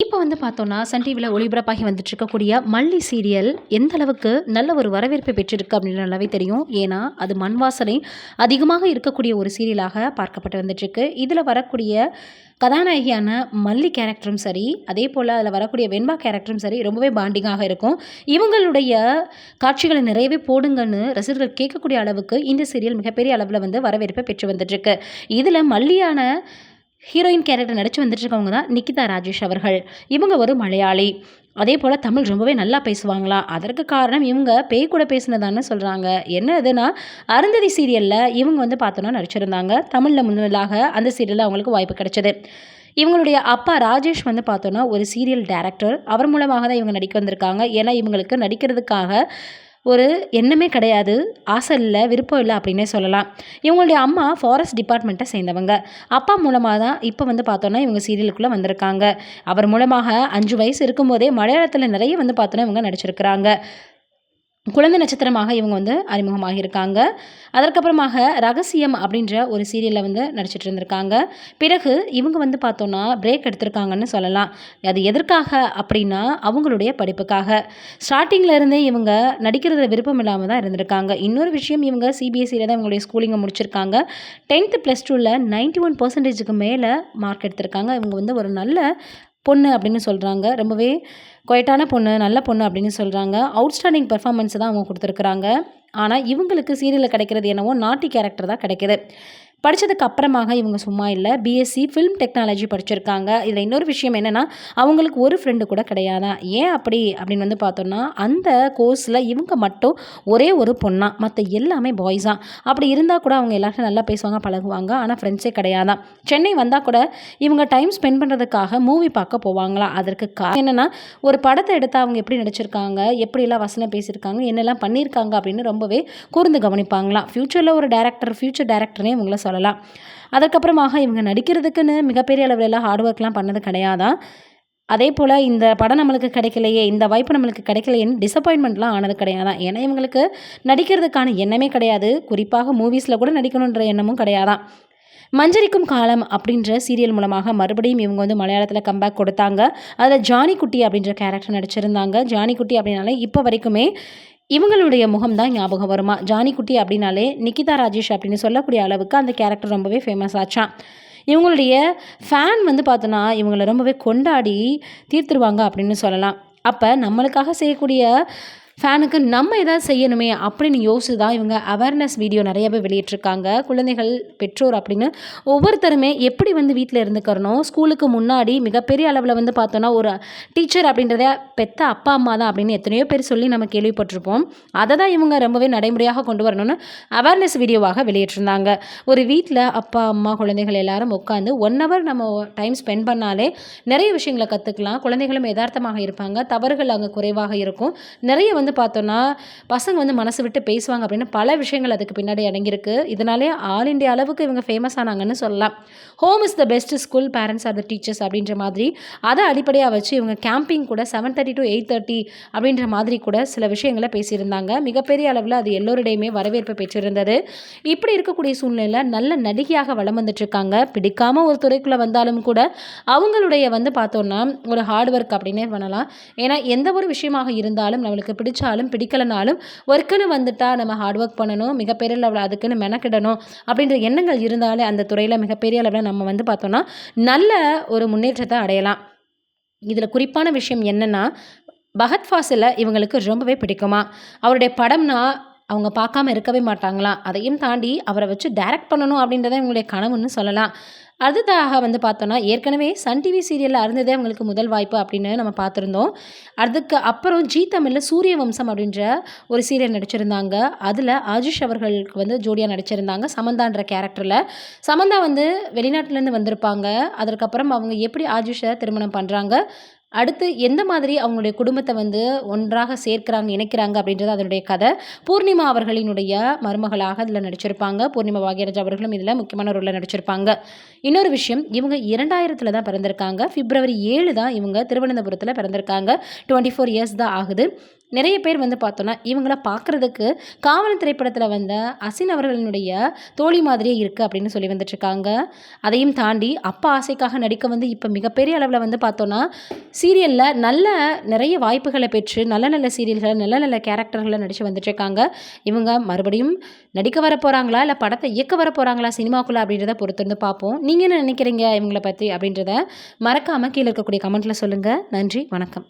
இப்போ வந்து பார்த்தோன்னா, சன் டிவில ஒளிபரப்பாகி வந்துட்டு இருக்கக்கூடிய மல்லி சீரியல் எந்த அளவுக்கு நல்ல ஒரு வரவேற்பை பெற்றிருக்கு அப்படின்னு நல்லாவே தெரியும். ஏன்னா, அது மண் வாசனை அதிகமாக இருக்கக்கூடிய ஒரு சீரியலாக பார்க்கப்பட்டு வந்துட்டுருக்கு. இதில வரக்கூடிய கதாநாயகியான மல்லி கேரக்டரும் சரி, அதேபோல அதில வரக்கூடிய வெண்பா கேரக்டரும் சரி, ரொம்பவே பாண்டிங்காக இருக்கும். இவங்களுடைய காட்சிகள நிறையவே போடுங்கன்னு ரசிகர்கள் கேட்கக்கூடிய அளவுக்கு இந்த சீரியல் மிகப்பெரிய அளவுல வந்து வரவேற்பை பெற்று வந்துட்டுருக்கு. இதில மல்லியான ஹீரோயின் கேரக்டர் நடிச்சு வந்துட்டுருக்கவங்க தான் நிக்கிதா ராஜேஷ் அவர்கள். இவங்க ஒரு மலையாளி. அதேபோல தமிழ் ரொம்பவே நல்லா பேசுவாங்களாம். அதற்கு காரணம் இவங்க பேய் கூட பேசினதான்னு சொல்றாங்க. என்ன அதுன்னா, அருந்ததி சீரியல்ல இவங்க வந்து பார்த்தோன்னா நடிச்சிருந்தாங்க. தமிழ்ல முதலாக அந்த சீரியல்ல அவங்களுக்கு வாய்ப்பு கிடைச்சது. இவங்களுடைய அப்பா ராஜேஷ் வந்து பார்த்தோன்னா ஒரு சீரியல் டைரக்டர். அவர் மூலமாக தான் இவங்க நடிக்க வந்திருக்காங்க. ஏன்னா இவங்களுக்கு நடிக்கிறதுக்காக ஒரு எண்ணமே கிடையாது. ஆசை இல்ல, விருப்பம் இல்ல அப்படின்னே சொல்லலாம். இவங்களுடைய அம்மா ஃபாரஸ்ட் டிபார்ட்மெண்ட்ட சேர்ந்தவங்க. அப்பா மூலமா தான் இப்ப வந்து பார்த்தோன்னா, இவங்க சீரியலுக்குள்ள வந்திருக்காங்க. அவர் மூலமாக 5 வயசு இருக்கும்போதே மலையாளத்தில நிறைய வந்து பார்த்தோன்னா, இவங்க நடிச்சிருக்கிறாங்க. குழந்தை நட்சத்திரமாக இவங்க வந்து அறிமுகமாகியிருக்காங்க. அதற்கப்புறமாக ரகசியம் அப்படின்ற ஒரு சீரியல்ல வந்து நடிச்சிட்டு இருந்திருக்காங்க. பிறகு இவங்க வந்து பார்த்தோன்னா, பிரேக் எடுத்திருக்காங்கன்னு சொல்லலாம். அது எதற்காக அப்படின்னா, அவங்களுடைய படிப்புக்காக. ஸ்டார்ட்டிங்ல இருந்தே இவங்க நடிக்கிறதுல விருப்பம் இல்லாம தான் இருந்திருக்காங்க. இன்னொரு விஷயம் இவங்க சிபிஎஸ்சில தான் இவங்களுடைய ஸ்கூலிங்க முடிச்சிருக்காங்க. 10th +2ல 91%க்கு மேல மார்க் எடுத்திருக்காங்க. இவங்க வந்து ஒரு நல்ல பொண்ணு அப்படின்னு சொல்றாங்க. ரொம்பவே குவைட்டான பொண்ணு, நல்ல பொண்ணு அப்படின்னு சொல்றாங்க. அவுட்ஸ்டாண்டிங் பெர்ஃபார்மன்ஸ் தான் அவங்க குடுத்துருக்குறாங்க. ஆனா, இவங்களுக்கு சீரியல்ல கிடைக்கிறது என்னவோ நாட்டி கேரக்டர் தான் கிடைக்குது. படிச்சதுக்கு அப்புறமாக இவங்க சும்மா இல்ல. பிஎஸ்சி ஃபில்ம் டெக்னாலஜி படிச்சிருக்காங்க. இதில இன்னொரு விஷயம் என்னன்னா, அவங்களுக்கு ஒரு ஃப்ரெண்டு கூட கிடையாதாம். ஏன் அப்படி அப்படின்னு வந்து பார்த்தோம்னா, அந்த கோர்ஸ்ல இவங்க மட்டும் ஒரே ஒரு பொண்ணாம். மத்த எல்லாமே பாய்ஸாம். அப்படி இருந்தா கூட அவங்க எல்லார்ட்டயும் நல்லா பேசுவாங்க, பழகுவாங்க. ஆனா ஃப்ரெண்ட்ஸே கிடையாதாம். சென்னை வந்தா கூட இவங்க டைம் ஸ்பெண்ட் பண்ணுறதுக்காக மூவி பார்க்க போவாங்களாம். அதற்கு காரணம் என்னன்னா, ஒரு படத்த எடுத்தா அவங்க எப்படி நடிச்சிருக்காங்க, எப்படிலாம் வசனம் பேசியிருக்காங்க, என்னெல்லாம் பண்ணியிருக்காங்க அப்படின்னு ரொம்பவே கூர்ந்து கவனிப்பாங்களாம். ஃப்யூச்சர் டைரக்டர்னே இவங்கள சொல்லலாம். அதுக்கப்புறமாக இவங்க நடிக்கிறதுக்குன்னு மிகப்பெரிய அளவுலலாம் ஹார்ட் ஒர்க்லாம் பண்ணது கிடையாதாம். அதேபோல இந்த படம் நம்மளுக்கு கிடைக்கலையே, இந்த வாய்ப்பு நம்மளுக்கு கிடைக்கலையேன்னு டிசப்பாயின்ட்மெண்ட்லாம் ஆனது கிடையாதாம். ஏன்னா இவங்களுக்கு நடிக்கிறதுக்கான எண்ணமே கிடையாது. குறிப்பாக மூவிஸ்ல கூட நடிக்கணுன்ற எண்ணமும் கிடையாதாம். மஞ்சரிக்கும் காலம் அப்படின்ற சீரியல் மூலமாக மறுபடியும் இவங்க வந்து மலையாளத்தில் கம்பேக் கொடுத்தாங்க. அதில் ஜானி குட்டி அப்படின்ற கேரக்டர் நடிச்சிருந்தாங்க. ஜானி குட்டி அப்படின்னாலே இப்போ வரைக்குமே இவங்களுடைய முகம் தான் ஞாபகம் வருமா. ஜானி குட்டி அப்படின்னாலே நிக்கிதா ராஜேஷ் அப்படின்னு சொல்லக்கூடிய அளவுக்கு அந்த கேரக்டர் ரொம்பவே ஃபேமஸ் ஆச்சாம். இவங்களுடைய ஃபேன் வந்து பார்த்தோன்னா, இவங்கள ரொம்பவே கொண்டாடி தீர்த்துருவாங்க அப்படின்னு சொல்லலாம். அப்போ நம்மளுக்காக செய்யக்கூடிய ஃபேனுக்கு நம்ம ஏதாவது செய்யணுமே அப்படின்னு யோசிச்சு தான் இவங்க அவேர்னஸ் வீடியோ நிறையவே வெளியிட்டிருக்காங்க. குழந்தைகள், பெற்றோர் அப்படின்னு ஒவ்வொருத்தருமே எப்படி வந்து வீட்டில் இருந்துக்கிறணும், ஸ்கூலுக்கு முன்னாடி மிகப்பெரிய அளவில் வந்து பார்த்தோன்னா ஒரு டீச்சர் அப்படின்றத பெத்த அப்பா அம்மா தான் அப்படின்னு எத்தனையோ பேர் சொல்லி நம்ம கேள்விப்பட்டிருப்போம். அதை தான் இவங்க ரொம்பவே நடைமுறையாக கொண்டு வரணும்னு அவேர்னஸ் வீடியோவாக வெளியிட்டிருந்தாங்க. ஒரு வீட்டில் அப்பா அம்மா குழந்தைகள் எல்லாரும் உட்காந்து 1 hour நம்ம டைம் ஸ்பெண்ட் பண்ணாலே நிறைய விஷயங்களை கற்றுக்கலாம். குழந்தைகளும் யதார்த்தமாக இருப்பாங்க. தவறுகள் அங்கே குறைவாக இருக்கும். நிறைய வந்து பார்த்தோன்னா, பசங்க வந்து மனசு விட்டு பேசுவாங்க அப்படின்னு பல விஷயங்கள் அதுக்கு பின்னாடி அடங்கியிருக்கு. இதனாலே ஆல் இண்டியா அளவுக்கு இவங்க ஃபேமஸ் ஆனாங்கன்னு சொல்லலாம். Home is the best school, parents R the teachers அப்படின்ற மாதிரி அதை அடிப்படையாக வச்சு இவங்க கேம்பிங் கூட 7:30 to 8:30 அப்படின்ற மாதிரி கூட சில விஷயங்களை பேசியிருந்தாங்க. மிகப்பெரிய அளவில் அது எல்லோருடையுமே வரவேற்பு பெற்றிருந்தது. இப்படி இருக்கக்கூடிய சூழ்நிலையில் நல்ல நடிகையாக வலம் வந்துட்டு இருக்காங்க. பிடிக்காம ஒரு துறைக்குள்ளே வந்தாலும் கூட அவங்களுடைய வந்து பார்த்தோன்னா ஒரு ஹார்ட் ஒர்க் அப்படின்னே பண்ணலாம். ஏன்னா எந்த ஒரு விஷயமாக இருந்தாலும் நம்மளுக்கு பிடிச்சாலும் பிடிக்கலனாலும் ஒர்க்குன்னு வந்துட்டா நம்ம ஹார்ட் ஒர்க் பண்ணணும், மிகப்பெரிய அளவில் அதுக்குன்னு மெனக்கிடணும் அப்படின்ற எண்ணங்கள் இருந்தாலே அந்த துறையில் மிகப்பெரிய அளவில் நம்ம வந்து பார்த்தோன்னா நல்ல ஒரு முன்னேற்றத்தை அடையலாம். இதில் குறிப்பான விஷயம் என்னென்னா, பகத் ஃபாசிலை இவங்களுக்கு ரொம்பவே பிடிக்குமா. அவருடைய படம்னா அவங்க பார்க்காம இருக்கவே மாட்டாங்களாம். அதையும் தாண்டி அவரை வச்சு டைரக்ட் பண்ணணும் அப்படின்றத இவங்களுடைய கனவுன்னு சொல்லலாம். அடுத்ததாக வந்து பார்த்தோன்னா, ஏற்கனவே சன் டிவி சீரியலில் அருந்ததே அவங்களுக்கு முதல் வாய்ப்பு அப்படின்னு நம்ம பார்த்துருந்தோம். அதுக்கு அப்புறம் ஜீ தமிழில் சூரிய வம்சம் அப்படின்ற ஒரு சீரியல் நடிச்சிருந்தாங்க. அதில் ஆஜிஷ் அவர்களுக்கு வந்து ஜோடியாக நடிச்சிருந்தாங்க சமந்தான்ற கேரக்டரில். சமந்தா வந்து வெளிநாட்டிலேருந்து வந்திருப்பாங்க. அதற்கப்புறம் அவங்க எப்படி ஆஜிஷை திருமணம் பண்ணுறாங்க, அடுத்து எந்த மாதிரி அவங்களுடைய குடும்பத்தை வந்து ஒன்றாக சேர்க்கிறாங்க, இணைக்கிறாங்க அப்படின்றது அதனுடைய கதை. பூர்ணிமா அவர்களினுடைய மருமகளாக இதில் நடிச்சிருப்பாங்க. பூர்ணிமா பாக்யராஜ் அவர்களும் இதில் முக்கியமான ரோலில் நடிச்சிருப்பாங்க. இன்னொரு விஷயம், இவங்க 2000 தான் பிறந்திருக்காங்க. February 7 தான் இவங்க திருவனந்தபுரத்தில் பிறந்திருக்காங்க. 24 இயர்ஸ் தான் ஆகுது. நிறைய பேர் வந்து பார்த்தோன்னா இவங்கள பார்க்குறதுக்கு காவல் திரைப்படத்தில் வந்த அசின் அவர்களினுடைய தோழி மாதிரியே இருக்குது அப்படின்னு சொல்லி வந்துட்டுருக்காங்க. அதையும் தாண்டி அப்பா ஆசைக்காக நடிக்க வந்து இப்போ மிகப்பெரிய அளவில் வந்து பார்த்தோன்னா சீரியலில் நல்ல நிறைய வாய்ப்புகளை பெற்று நல்ல நல்ல சீரியல்களை நல்ல நல்ல கேரக்டர்களை நடித்து வந்துட்டுருக்காங்க. இவங்க மறுபடியும் நடிக்க வர போகிறாங்களா இல்லை படத்தை இயக்க வர போகிறாங்களா சினிமாக்குள்ளே அப்படின்றத பொறுத்து வந்து பார்ப்போம். நீங்கள் என்ன நினைக்கிறீங்க இவங்கள பற்றி அப்படின்றத மறக்காமல் கீழே இருக்கக்கூடிய கமெண்ட்டில் சொல்லுங்கள். நன்றி, வணக்கம்.